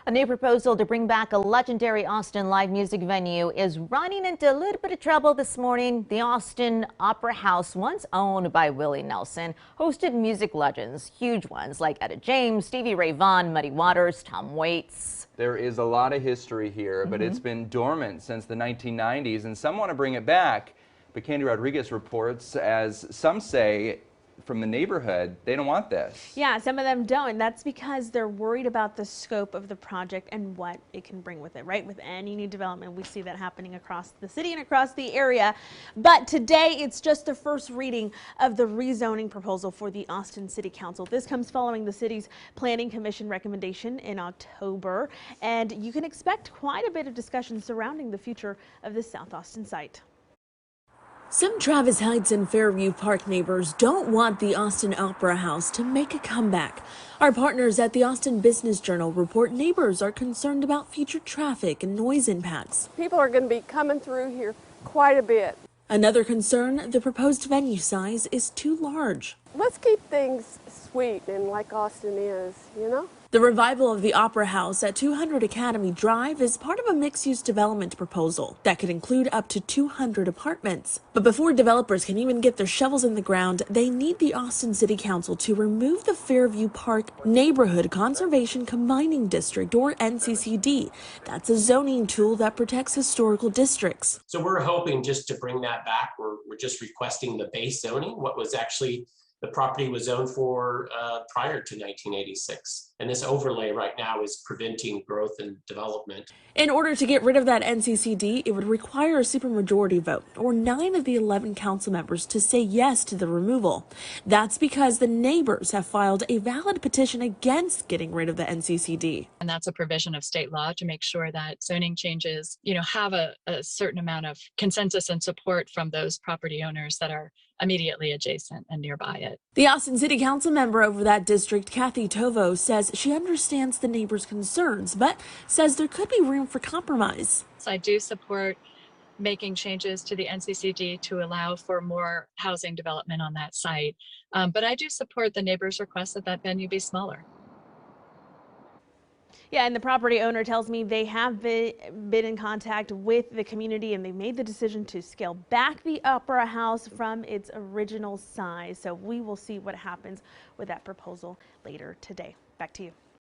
A new proposal to bring back a legendary Austin live music venue is running into a little bit of trouble this morning. The Austin Opera House, once owned by Willie Nelson, hosted music legends, huge ones like Etta James, Stevie Ray Vaughan, Muddy Waters, Tom Waits. There is a lot of history here, but it's been dormant since the 1990s, and some want to bring it back. But Candy Rodriguez reports, as some say from the neighborhood, they don't want this. Yeah, some of them don't, and that's because they're worried about the scope of the project and what it can bring with it, right? With any new development, we see that happening across the city and across the area. But today, it's just the first reading of the rezoning proposal for the Austin City Council. This comes following the city's Planning Commission recommendation in October, and you can expect quite a bit of discussion surrounding the future of this South Austin site. Some Travis Heights and Fairview Park neighbors don't want the Austin Opera House to make a comeback. Our partners at the Austin Business Journal report neighbors are concerned about future traffic and noise impacts. People are going to be coming through here quite a bit. Another concern, the proposed venue size is too large. Let's keep things sweet and like Austin is, you know? The revival of the Opera House at 200 Academy Drive is part of a mixed-use development proposal that could include up to 200 apartments. But before developers can even get their shovels in the ground, they need the Austin City Council to remove the Fairview Park Neighborhood Conservation Combining District, or NCCD. That's a zoning tool that protects historical districts. So we're hoping just to bring that back. We're just requesting the base zoning, what was actually the property was zoned for prior to 1986. And this overlay right now is preventing growth and development. In order to get rid of that NCCD, it would require a supermajority vote, or 9 of the 11 council members to say yes to the removal. That's because the neighbors have filed a valid petition against getting rid of the NCCD. And that's a provision of state law to make sure that zoning changes, have a certain amount of consensus and support from those property owners that are immediately adjacent and nearby it. The Austin City Council member over that district, Kathy Tovo, says she understands the neighbors' concerns, but says there could be room for compromise. So I do support making changes to the NCCD to allow for more housing development on that site. But I do support the neighbors' request that that venue be smaller. Yeah, and the property owner tells me they have been in contact with the community and they made the decision to scale back the Opera House from its original size. So we will see what happens with that proposal later today. Back to you.